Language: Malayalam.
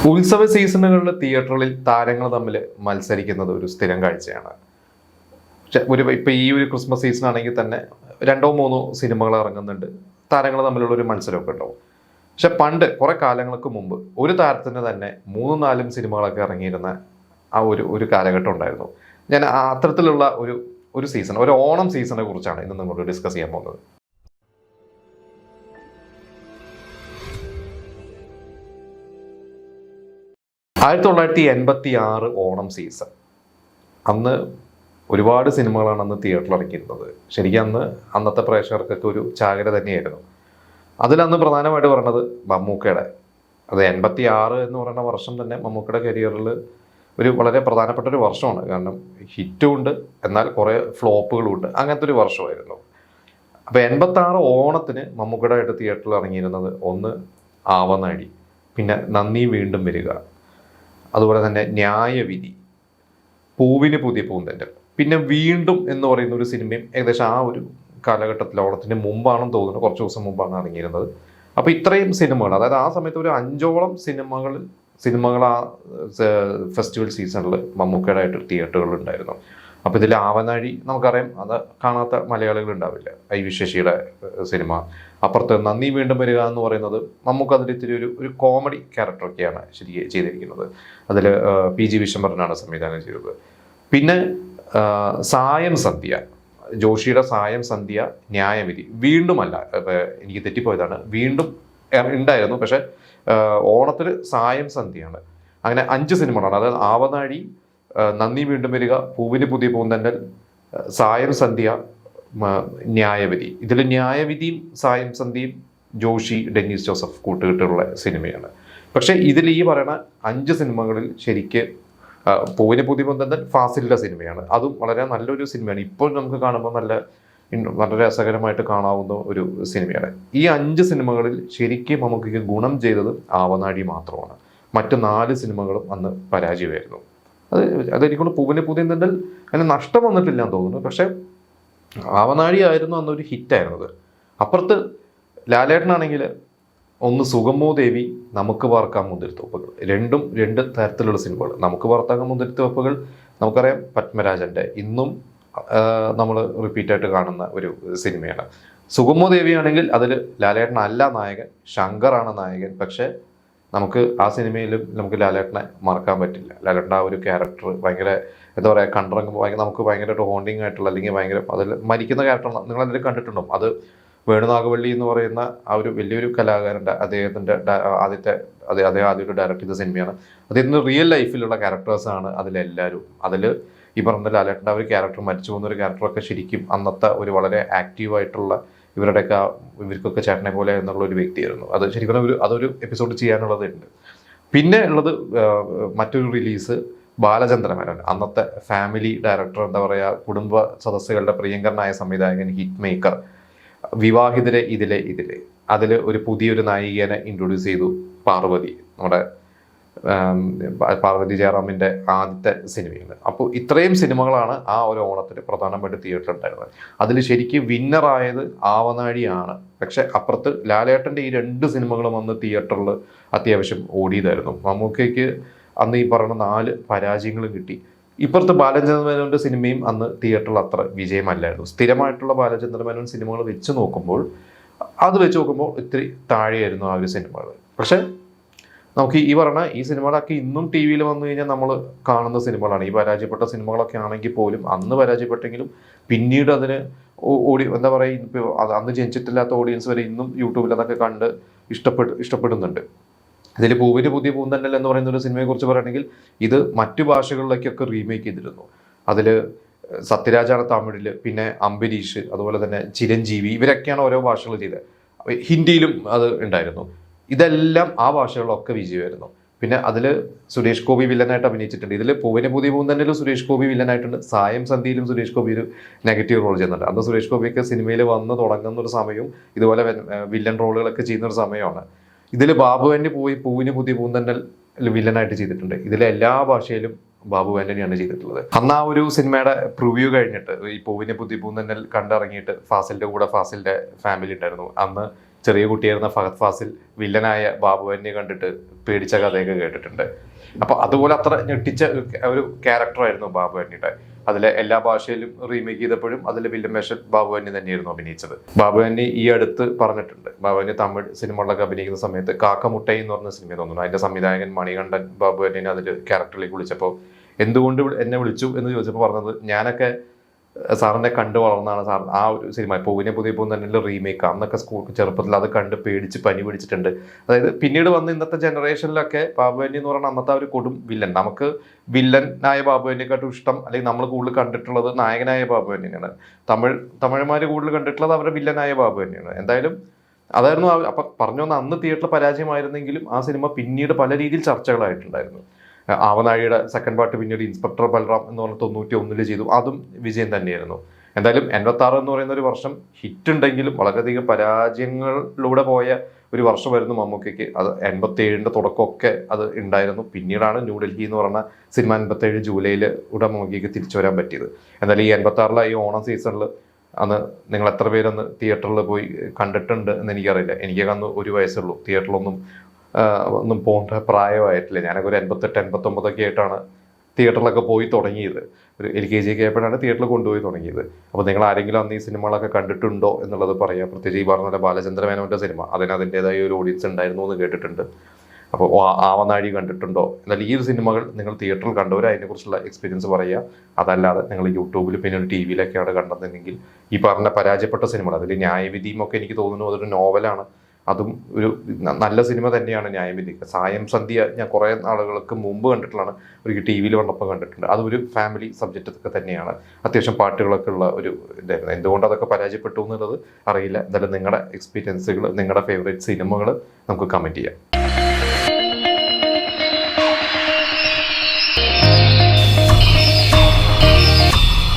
ഉത്സവ സീസണുകളിൽ തിയേറ്ററുകളിൽ താരങ്ങൾ തമ്മിൽ മത്സരിക്കുന്നത് ഒരു സ്ഥിരം കാഴ്ചയാണ്. പക്ഷെ ഇപ്പൊ ഈ ഒരു ക്രിസ്മസ് സീസൺ ആണെങ്കിൽ തന്നെ 2-3 സിനിമകൾ ഇറങ്ങുന്നുണ്ട്, താരങ്ങൾ തമ്മിലുള്ള ഒരു മത്സരമൊക്കെ ഉണ്ടാവും. പക്ഷെ പണ്ട് കുറെ കാലങ്ങൾക്ക് മുമ്പ് ഒരു താരത്തിന് തന്നെ 3-4 സിനിമകളൊക്കെ ഇറങ്ങിയിരുന്ന ആ ഒരു കാലഘട്ടം ഉണ്ടായിരുന്നു. ഞാൻ അത്തരത്തിലുള്ള ഒരു സീസൺ, ഒരു ഓണം സീസണെ കുറിച്ചാണ് ഇന്ന് നിങ്ങളോട് ഡിസ്കസ് ചെയ്യാൻ പോകുന്നത്. 1986 ഓണം സീസൺ. അന്ന് ഒരുപാട് സിനിമകളാണ് അന്ന് തിയേറ്ററിൽ ഇറങ്ങിയിരുന്നത്. ശരിക്കും അന്നത്തെ പ്രേക്ഷകർക്കൊക്കെ ഒരു ചാകര തന്നെയായിരുന്നു. അതിലന്ന് പ്രധാനമായിട്ട് പറഞ്ഞത് മമ്മൂക്കയുടെ, അത് 86 എന്ന് പറയുന്ന വർഷം തന്നെ മമ്മൂക്കയുടെ കരിയറിൽ ഒരു വളരെ പ്രധാനപ്പെട്ട ഒരു വർഷമാണ്. കാരണം ഹിറ്റും ഉണ്ട്, എന്നാൽ കുറേ ഫ്ലോപ്പുകളും ഉണ്ട്. അങ്ങനത്തെ ഒരു വർഷമായിരുന്നു. അപ്പോൾ 86 ഓണത്തിന് മമ്മൂക്കയുടെ ആയിട്ട് തിയേറ്ററിൽ ഇറങ്ങിയിരുന്നത് ഒന്ന് ആവനാഴി, പിന്നെ നന്ദി വീണ്ടും വരിക, അതുപോലെ തന്നെ ന്യായവിധി, പൂവിന് പുതിയ പൂന്തെണ്ടൽ, പിന്നെ വീണ്ടും എന്ന് പറയുന്ന ഒരു സിനിമയും ഏകദേശം ആ ഒരു കാലഘട്ടത്തിൽ ഓണത്തിന് മുമ്പാണെന്ന് തോന്നുന്നു, കുറച്ച് ദിവസം മുമ്പാണ് ഇറങ്ങിയിരുന്നത്. അപ്പോൾ ഇത്രയും സിനിമകൾ, അതായത് ആ സമയത്ത് ഒരു 5ഓളം സിനിമകൾ ആ ഫെസ്റ്റിവൽ സീസണിൽ മമ്മൂക്കയുടെ ആയിട്ട് തിയേറ്ററുകളിൽ ഉണ്ടായിരുന്നു. അപ്പോൾ ഇതിൽ ആവനാഴി നമുക്കറിയാം, അത് കാണാത്ത മലയാളികൾ ഉണ്ടാവില്ല. ഐ വി ശശിയുടെ സിനിമ. അപ്പുറത്ത് നന്ദി വീണ്ടും വരിക എന്ന് പറയുന്നത് മമ്മൂക്ക അതിൽ ഇത്തിരി ഒരു കോമഡി ക്യാരക്ടറൊക്കെയാണ് ശരിക്കും ചെയ്തിരിക്കുന്നത്. അതിൽ PG വിശ്വംഭരനാണ് സംവിധാനം ചെയ്തത്. പിന്നെ സായം സന്ധ്യ, ജോഷിയുടെ സായം സന്ധ്യ, ന്യായവിധി, വീണ്ടുമല്ല, എനിക്ക് തെറ്റിപ്പോയതാണ്, വീണ്ടും ഉണ്ടായിരുന്നു, പക്ഷെ ഓണത്തിന് സായം സന്ധ്യയാണ്. അങ്ങനെ 5 സിനിമകളാണ്. അതായത് ആവനാഴി, നന്ദി വീണ്ടും വരിക, പൂവിന് പുതിയ പൂന്തണ്ടൽ, സായം സന്ധ്യ, ന്യായവിധി. ഇതിൽ ന്യായവിധിയും സായം സന്ധ്യയും ജോഷി ഡെന്നീസ് ജോസഫ് കൂട്ടുകെട്ടുള്ള സിനിമയാണ്. പക്ഷെ ഇതിൽ ഈ പറയുന്ന 5 സിനിമകളിൽ ശരിക്ക് പൂവിന് പുതിയ പൂന്തണ്ടൽ ഫാസിലിന്റെ സിനിമയാണ്. അതും വളരെ നല്ലൊരു സിനിമയാണ്. ഇപ്പോൾ നമുക്ക് കാണുമ്പോൾ വളരെ രസകരമായിട്ട് കാണാവുന്ന ഒരു സിനിമയാണ്. ഈ 5 സിനിമകളിൽ ശരിക്കും നമുക്ക് ഗുണം ചെയ്തത് ആവനാഴി മാത്രമാണ്. മറ്റ് 4 സിനിമകളും അന്ന് പരാജയമായിരുന്നു. അതെനിക്കൊണ്ട് പൂവിന് പുതിയ പൂന്തണ്ടൽ അതിന് നഷ്ടം വന്നിട്ടില്ല എന്ന് തോന്നുന്നു. പക്ഷെ ആവനാഴി ആയിരുന്നു അന്നൊരു ഹിറ്റായിരുന്നത്. അപ്പുറത്ത് ലാലേട്ടനാണെങ്കിൽ ഒന്ന് സുഗമോ ദേവി, നമുക്ക് പാർക്കാൻ മുന്തിരിത്തോപ്പുകൾ, രണ്ടും 2 തരത്തിലുള്ള സിനിമകൾ. നമുക്ക് പാർക്കാൻ മുന്തിരിത്തോപ്പുകൾ നമുക്കറിയാം പത്മരാജൻ്റെ, ഇന്നും നമ്മൾ റിപ്പീറ്റായിട്ട് കാണുന്ന ഒരു സിനിമയാണ്. സുഗമോ ദേവി ആണെങ്കിൽ അതിൽ ലാലേട്ടനല്ല നായകൻ, ശങ്കറാണ് നായകൻ. പക്ഷേ നമുക്ക് ആ സിനിമയിലും നമുക്ക് ലാലേട്ടനെ മറക്കാൻ പറ്റില്ല. ലാലേട്ടൻ്റെ ആ ഒരു ക്യാരക്ടർ ഭയങ്കര എന്താ പറയുക, കണ്ടിറങ്ങുമ്പോൾ നമുക്ക് ഭയങ്കരമായിട്ട് ഹോണ്ടിങ് ആയിട്ടുള്ള, അല്ലെങ്കിൽ ഭയങ്കര അതിൽ മരിക്കുന്ന ക്യാരക്ടർ നിങ്ങളെന്തെങ്കിലും കണ്ടിട്ടുണ്ടോ? അത് വേണുനാഗവള്ളി എന്ന് പറയുന്ന ആ ഒരു വലിയൊരു കലാകാരൻ്റെ, അദ്ദേഹത്തിൻ്റെ ആദ്യമായിട്ട് ഡയറക്റ്റ് ചെയ്ത സിനിമയാണ്. അദ്ദേഹത്തിൻ്റെ റിയൽ ലൈഫിലുള്ള ക്യാരക്ടേഴ്സാണ് അതിലെല്ലാവരും. അതിൽ ഈ പറഞ്ഞ ലാലേട്ടൻ്റെ ആ ഒരു ക്യാരക്ടർ, മരിച്ചു പോകുന്ന ഒരു ക്യാരക്ടറൊക്കെ ശരിക്കും അന്നത്തെ ഒരു വളരെ ആക്റ്റീവായിട്ടുള്ള ഇവർക്കൊക്കെ ചേട്ടനെ പോലെ എന്നുള്ള ഒരു വ്യക്തിയായിരുന്നു. അത് ശരിക്കും അതൊരു എപ്പിസോഡ് ചെയ്യാനുള്ളതുണ്ട്. പിന്നെ ഉള്ളത് മറ്റൊരു റിലീസ് ബാലചന്ദ്ര മേനോൻ, അന്നത്തെ ഫാമിലി ഡയറക്ടർ, എന്താ പറയുക, കുടുംബ സദസ്സുകളുടെ പ്രിയങ്കരനായ സംവിധായകൻ, ഹിറ്റ് മേക്കർ. വിവാഹിതരെ ഇതിലെ അതിൽ ഒരു പുതിയൊരു നായികനെ ഇൻട്രൊഡ്യൂസ് ചെയ്തു, പാർവതി, നമ്മുടെ പാർവതി ജയറാമിൻ്റെ ആദ്യത്തെ സിനിമയാണ്. അപ്പോൾ ഇത്രയും സിനിമകളാണ് ആ ഒരു ഓണത്തിന് പ്രധാനമായിട്ട് തിയേറ്ററിൽ ഉണ്ടായിരുന്നത്. അതിൽ ശരിക്കും വിന്നറായത് ആവനാഴിയാണ്. പക്ഷെ അപ്പുറത്ത് ലാലേട്ടൻ്റെ ഈ 2 സിനിമകളും അന്ന് തിയേറ്ററിൽ അത്യാവശ്യം ഓടിയതായിരുന്നു. മമ്മൂക്കയ്ക്ക് അന്ന് ഈ പറയുന്ന 4 പരാജയങ്ങളും കിട്ടി. ഇപ്പുറത്ത് ബാലചന്ദ്ര മേനോൻ്റെ സിനിമയും അന്ന് തിയേറ്ററിൽ അത്ര വിജയമല്ലായിരുന്നു. സ്ഥിരമായിട്ടുള്ള ബാലചന്ദ്ര മേനോൻ സിനിമകൾ വെച്ച് നോക്കുമ്പോൾ ഇത്തിരി താഴെയായിരുന്നു ആ ഒരു സിനിമകൾ. പക്ഷെ നമുക്ക് ഈ പറഞ്ഞ ഈ സിനിമകളൊക്കെ ഇന്നും ടി വിയിൽ വന്നു കഴിഞ്ഞാൽ നമ്മൾ കാണുന്ന സിനിമകളാണ്. ഈ പരാജയപ്പെട്ട സിനിമകളൊക്കെ ആണെങ്കിൽ പോലും അന്ന് പരാജയപ്പെട്ടെങ്കിലും പിന്നീട് അതിന് എന്താ പറയുക, അന്ന് ജനിച്ചിട്ടില്ലാത്ത ഓഡിയൻസ് വരെ ഇന്നും യൂട്യൂബിൽ അതൊക്കെ കണ്ട് ഇഷ്ടപ്പെടുന്നുണ്ട്. ഇതിൽ പൂവിന് പുതിയ പൂന്തണ്ടൽ എന്ന് പറയുന്ന ഒരു സിനിമയെക്കുറിച്ച് പറയുകയാണെങ്കിൽ ഇത് മറ്റു ഭാഷകളിലേക്കൊക്കെ റീമേക്ക് ചെയ്തിരുന്നു. അതിൽ സത്യരാജാണ് തമിഴിൽ, പിന്നെ അംബരീഷ്, അതുപോലെ തന്നെ ചിരഞ്ജീവി, ഇവരൊക്കെയാണ് ഓരോ ഭാഷകൾ ചെയ്തത്. ഹിന്ദിയിലും അത് ഉണ്ടായിരുന്നു. ഇതെല്ലാം ആ ഭാഷകളിലൊക്കെ വിജയമായിരുന്നു. പിന്നെ അതിൽ സുരേഷ് ഗോപി വില്ലനായിട്ട് അഭിനയിച്ചിട്ടുണ്ട്. ഇതിൽ പൂവിന് പുതിയ പൂന്തണ്ടലും സുരേഷ് ഗോപി വില്ലനായിട്ടുണ്ട്. സായം സന്ധ്യയിലും സുരേഷ് ഗോപി ഒരു നെഗറ്റീവ് റോൾ ചെയ്യുന്നുണ്ട്. അന്ന് സുരേഷ് ഗോപിയൊക്കെ സിനിമയിൽ വന്ന് തുടങ്ങുന്ന ഒരു സമയവും ഇതുപോലെ വില്ലൻ റോളുകളൊക്കെ ചെയ്യുന്ന ഒരു സമയമാണ്. ഇതിൽ ബാബു ആൻ്റണി പൂവിന് പുതിയ പൂന്തണ്ടൽ വില്ലനായിട്ട് ചെയ്തിട്ടുണ്ട്. ഇതിലെ എല്ലാ ഭാഷയിലും ബാബു ആൻ്റണിയാണ് ചെയ്തിട്ടുള്ളത്. അന്ന് ആ ഒരു സിനിമയുടെ പ്രിവ്യൂ കഴിഞ്ഞിട്ട് ഈ പൂവിന് പുതിയ പൂന്തണ്ടൽ കണ്ടിറങ്ങിയിട്ട് ഫാസിലിൻ്റെ കൂടെ ഫാസിലിൻ്റെ ഫാമിലി ഉണ്ടായിരുന്നു. അന്ന് ചെറിയ കുട്ടിയായിരുന്ന ഫഹദ് ഫാസിൽ വില്ലനായ ബാബുവിനെ കണ്ടിട്ട് പേടിച്ച കഥയൊക്കെ കേട്ടിട്ടുണ്ട്. അപ്പോൾ അതുപോലെ അത്ര ഞെട്ടിച്ച ഒരു ക്യാരക്ടറായിരുന്നു ബാബുവിൻ്റെ. അതിലെ എല്ലാ ഭാഷയിലും റീമേക്ക് ചെയ്തപ്പോഴും അതിൽ വില്ലൻ വേഷം ബാബുവിനെ തന്നെയായിരുന്നു അഭിനയിച്ചത്. ബാബുവിനെ ഈ അടുത്ത് പറഞ്ഞിട്ടുണ്ട്, ബാബുവിനെ തമിഴ് സിനിമകളിലൊക്കെ അഭിനയിക്കുന്ന സമയത്ത് കാക്കമുട്ടൈ എന്ന് പറഞ്ഞ സിനിമ തോന്നുന്നു, അതിന്റെ സംവിധായകൻ മണികണ്ഠൻ ബാബുവിനെ അതിൽ ക്യാരക്ടറിലേക്ക് വിളിച്ചപ്പോൾ എന്തുകൊണ്ട് എന്നെ വിളിച്ചു എന്ന് ചോദിച്ചപ്പോൾ പറഞ്ഞത്, ഞാനൊക്കെ സാറിനെ കണ്ടു വളർന്നാണ് സാർ ആ ഒരു സിനിമ പൂവിനെ പുതിയ പൂവ് തന്നെ റീമേക്ക് അന്നൊക്കെ സ്കൂൾ ചെറുപ്പത്തിൽ അത് കണ്ട് പേടിച്ച് പനി പിടിച്ചിട്ടുണ്ട്. അതായത് പിന്നീട് വന്ന് ഇന്നത്തെ ജനറേഷനിലൊക്കെ ബാബുവിനെ എന്ന് പറയുന്ന അന്നത്തെ ഒരു കൊടും വില്ലൻ, നമുക്ക് വില്ലനായ ബാബുവിനെക്കാട്ടും ഇഷ്ടം അല്ലെങ്കിൽ നമ്മൾ കൂടുതൽ കണ്ടിട്ടുള്ളത് നായകനായ ബാബു തന്നെയാണ്. തമിഴന്മാർ കൂടുതൽ കണ്ടിട്ടുള്ളത് അവരുടെ വില്ലനായ ബാബു തന്നെയാണ്. എന്തായാലും അതായിരുന്നു. അപ്പൊ പറഞ്ഞു വന്ന അന്ന് തിയേറ്ററിൽ പരാജയമായിരുന്നെങ്കിലും ആ സിനിമ പിന്നീട് പല രീതിയിൽ ചർച്ചകളായിട്ടുണ്ടായിരുന്നു. ആവനാഴിയുടെ സെക്കൻഡ് പാർട്ട് പിന്നീട് ഇൻസ്പെക്ടർ ബൽറാം എന്ന് പറഞ്ഞ 91 ചെയ്തു, അതും വിജയം തന്നെയായിരുന്നു. എന്തായാലും 86 എന്ന് പറയുന്ന ഒരു വർഷം ഹിറ്റ് ഉണ്ടെങ്കിലും വളരെയധികം പരാജയങ്ങളിലൂടെ പോയ ഒരു വർഷമായിരുന്നു മമ്മൂക്കയ്ക്ക്. അത് 87 തുടക്കമൊക്കെ അത് ഉണ്ടായിരുന്നു. പിന്നീടാണ് ന്യൂഡൽഹി എന്ന് പറഞ്ഞ സിനിമ 87 ജൂലൈയിൽ ഇവിടെ മമ്മൂക്കയ്ക്ക് തിരിച്ചു വരാൻ പറ്റിയത്. എന്തായാലും ഈ 86 ഈ ഓണം സീസണിൽ അന്ന് നിങ്ങൾ എത്ര പേരൊന്ന് തിയേറ്ററിൽ പോയി കണ്ടിട്ടുണ്ട് എന്ന് എനിക്കറിയില്ല. എനിക്കൊക്കെ അന്ന് 1 വയസ്സുള്ളൂ, തിയേറ്ററിലൊന്നും ഒന്നും പോകേണ്ട പ്രായമായിട്ടില്ല. ഞാനൊക്കെ ഒരു 88, 89 ആയിട്ടാണ് തിയേറ്ററിലൊക്കെ പോയി തുടങ്ങിയത്. ഒരു LKG ഒക്കെ ആയപ്പോഴാണ് തിയേറ്ററിൽ കൊണ്ടുപോയി തുടങ്ങിയത്. അപ്പോൾ നിങ്ങൾ ആരെങ്കിലും അന്ന് ഈ സിനിമകളൊക്കെ കണ്ടിട്ടുണ്ടോ എന്നുള്ളത് പറയാം. പ്രത്യേകിച്ച് ഈ പറഞ്ഞ ബാലചന്ദ്ര മേനോന്റെ സിനിമ, അതിൻ്റെതായ ഒരു ഓഡിയൻസ് ഉണ്ടായിരുന്നു എന്ന് കേട്ടിട്ടുണ്ട്. അപ്പോൾ ആവനാഴി കണ്ടിട്ടുണ്ടോ? എന്നാൽ ഈ ഒരു സിനിമകൾ നിങ്ങൾ തിയേറ്ററിൽ കണ്ടവർ അതിനെക്കുറിച്ചുള്ള എക്സ്പീരിയൻസ് പറയുക. അതല്ലാതെ നിങ്ങൾ യൂട്യൂബിൽ പിന്നീട് TV വിയിലൊക്കെയാണ് കണ്ടതെങ്കിൽ ഈ പറഞ്ഞ പരാജയപ്പെട്ട സിനിമകൾ, അതിൽ ന്യായവിധിയും ഒക്കെ എനിക്ക് തോന്നുന്നു അതൊരു നോവലാണ്, അതും ഒരു നല്ല സിനിമ തന്നെയാണ് ന്യായവിധി. സായം സന്ധ്യ ഞാൻ കുറേ നാളുകൾക്ക് മുമ്പ് കണ്ടിട്ടുള്ളതാണ്, ഒരു TV വിയിൽ വന്നപ്പോൾ കണ്ടിട്ടുണ്ട്. അതൊരു ഫാമിലി സബ്ജക്റ്റ് ഒക്കെ തന്നെയാണ്, അത്യാവശ്യം പാട്ടുകളൊക്കെ ഉള്ള ഒരു ഇതായിരുന്നു. എന്തുകൊണ്ട് അതൊക്കെ പരാജയപ്പെട്ടു എന്നുള്ളത് അറിയില്ല. എന്തായാലും നിങ്ങളുടെ എക്സ്പീരിയൻസുകൾ, നിങ്ങളുടെ ഫേവറേറ്റ് സിനിമകൾ നമുക്ക് കമൻറ്റ് ചെയ്യാം.